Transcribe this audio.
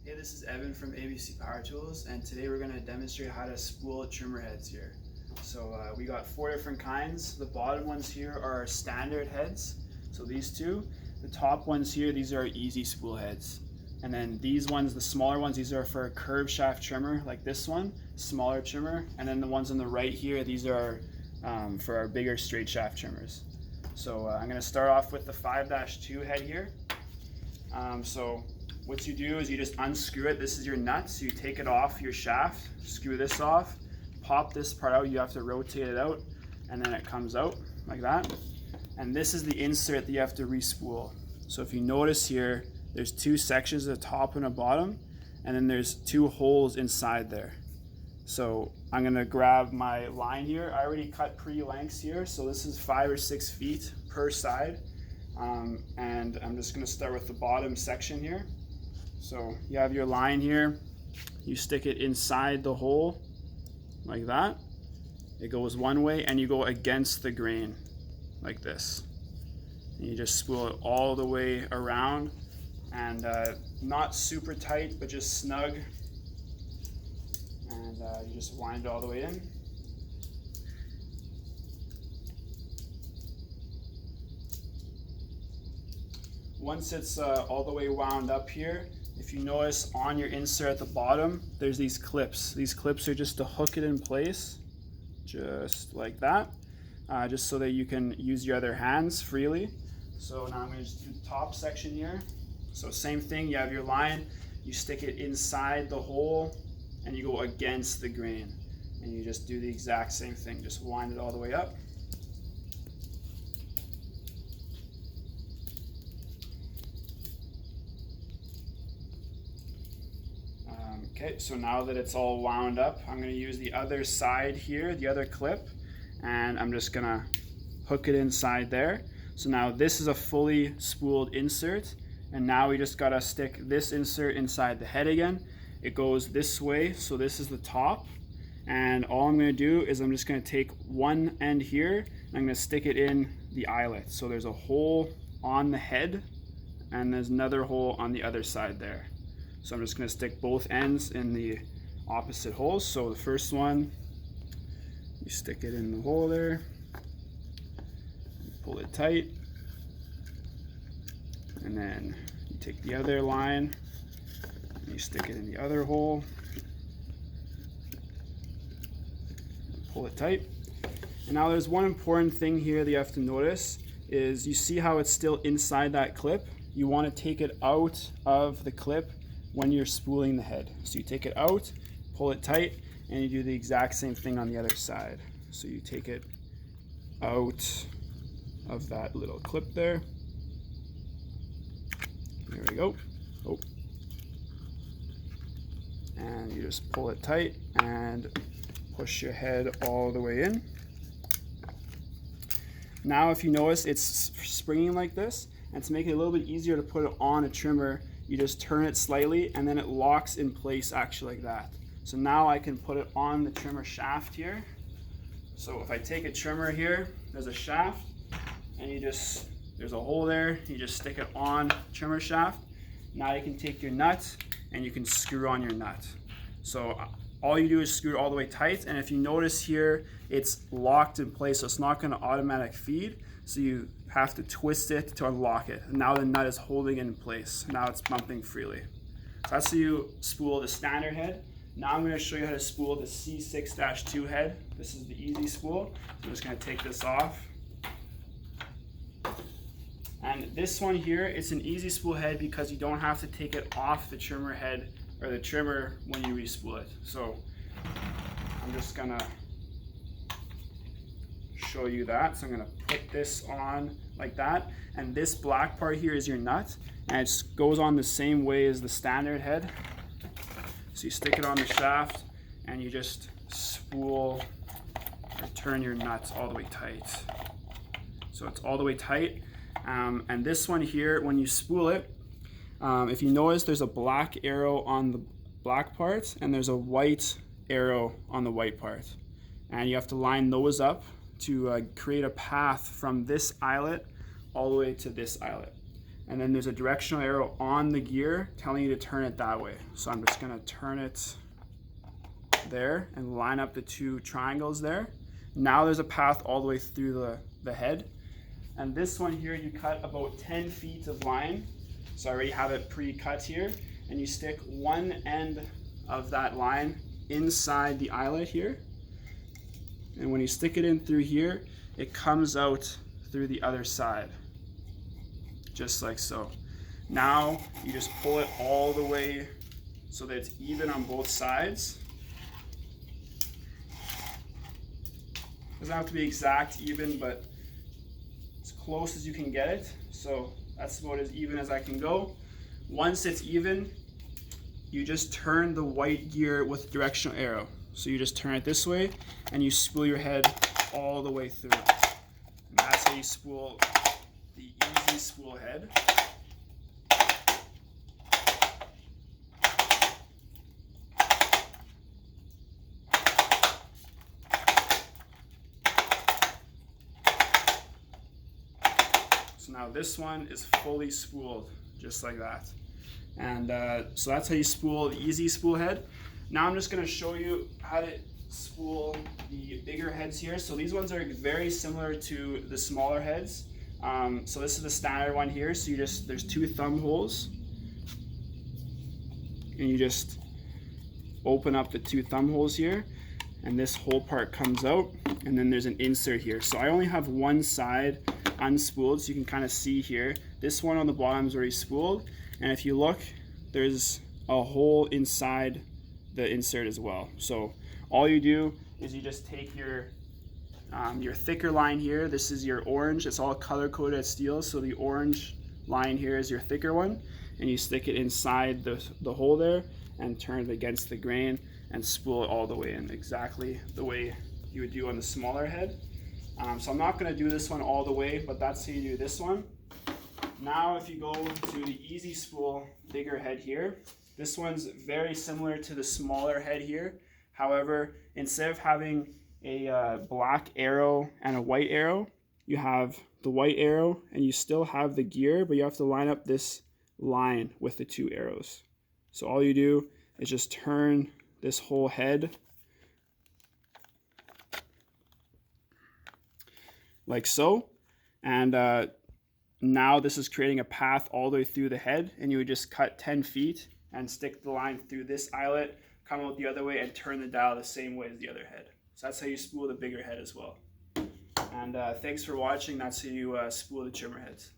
Hey, this is Evan from ABC Power Tools, and today we're going to demonstrate how to spool trimmer heads here. So we got 4 different kinds. The bottom ones here are our standard heads, so these two. The top ones here, these are easy spool heads. And then these ones, the smaller ones, these are for a curved shaft trimmer, like this one, smaller trimmer. And then the ones on the right here, these are for our bigger straight shaft trimmers. So I'm going to start off with the 5-2 head here. So what you do is you just unscrew it. This is your nut, so you take it off your shaft, screw this off, pop this part out. You have to rotate it out, and then it comes out like that. And this is the insert that you have to respool. So if you notice here, there's 2 sections at the top and a bottom, and then there's 2 holes inside there. So I'm gonna grab my line here. I already cut pre-lengths here, so this is 5 or 6 feet per side. And I'm just gonna start with the bottom section here. So you have your line here, you stick it inside the hole like that. It goes one way, and you go against the grain like this. And you just spool it all the way around, and not super tight, but just snug. And you just wind it all the way in. Once it's all the way wound up here, if you notice on your insert at the bottom, there's these clips. These clips are just to hook it in place, just like that, just so that you can use your other hands freely. So now I'm going to just do the top section here. So same thing, you have your line, you stick it inside the hole, and you go against the grain. And you just do the exact same thing, just wind it all the way up. Okay, so now that it's all wound up, I'm going to use the other side here, the other clip, and I'm just going to hook it inside there. So now this is a fully spooled insert, and now we just got to stick this insert inside the head again. It goes this way, so this is the top, and all I'm going to do is I'm just going to take one end here, and I'm going to stick it in the eyelet. So there's a hole on the head, and there's another hole on the other side there. So I'm just going to stick both ends in the opposite holes. So the first one, you stick it in the hole there, you pull it tight, and then you take the other line and you stick it in the other hole, and pull it tight. And now there's one important thing here that you have to notice is you see how it's still inside that clip. You want to take it out of the clip when you're spooling the head. So you take it out, pull it tight, and you do the exact same thing on the other side. So you take it out of that little clip there. There we go. Oh. And you just pull it tight and push your head all the way in. Now if you notice, it's springing like this, and to make it a little bit easier to put it on a trimmer, you just turn it slightly, and then it locks in place actually like that. So now I can put it on the trimmer shaft here. So if I take a trimmer here, there's a shaft, and there's a hole there, you just stick it on trimmer shaft. Now you can take your nut and you can screw on your nut. So all you do is screw it all the way tight, and if you notice here, it's locked in place, so it's not going to automatic feed. So you have to twist it to unlock it. And now the nut is holding it in place. Now it's bumping freely. So that's how you spool the standard head. Now I'm going to show you how to spool the C6-2 head. This is the easy spool. I'm just going to take this off. And this one here, it's an easy spool head because you don't have to take it off the trimmer head or the trimmer when you respool it. So I'm just going to show you that. So I'm going to put this on like that, and this black part here is your nut, and it just goes on the same way as the standard head. So you stick it on the shaft and you just spool or turn your nuts all the way tight. So it's all the way tight, and this one here, when you spool it, if you notice, there's a black arrow on the black part and there's a white arrow on the white part, and you have to line those up to create a path from this eyelet all the way to this eyelet. and then there's a directional arrow on the gear telling you to turn it that way. So I'm just gonna turn it there and line up the two triangles there. Now there's a path all the way through the head. And this one here, you cut about 10 feet of line. So I already have it pre-cut here. And you stick one end of that line inside the eyelet here. And when you stick it in through here, it comes out through the other side, just like so. Now you just pull it all the way so that it's even on both sides. Doesn't have to be exact even, but as close as you can get it. So that's about as even as I can go. Once it's even, you just turn the white gear with directional arrow. So you just turn it this way and you spool your head all the way through. And that's how you spool the easy spool head. So now this one is fully spooled, just like that. And so that's how you spool the easy spool head. Now I'm just going to show you how to spool the bigger heads here. So these ones are very similar to the smaller heads. So this is the standard one here. So you just, there's two thumb holes. And you just open up the two thumb holes here. And this whole part comes out. And then there's an insert here. So I only have one side unspooled, so you can kind of see here. This one on the bottom is already spooled, and if you look, there's a hole inside the insert as well. So all you do is you just take your thicker line here. This is your orange. It's all color coded at Stihl, so the orange line here is your thicker one, and you stick it inside the hole there and turn it against the grain and spool it all the way in, exactly the way you would do on the smaller head. So I'm not going to do this one all the way, but that's how you do this one. Now if you go to the easy spool bigger head here, this one's very similar to the smaller head here. However, instead of having a black arrow and a white arrow, you have the white arrow and you still have the gear, but you have to line up this line with the two arrows. So all you do is just turn this whole head like so, and now this is creating a path all the way through the head, and you would just cut 10 feet and stick the line through this eyelet, come out the other way, and turn the dial the same way as the other head. So that's how you spool the bigger head as well. And thanks for watching. That's how you spool the trimmer heads.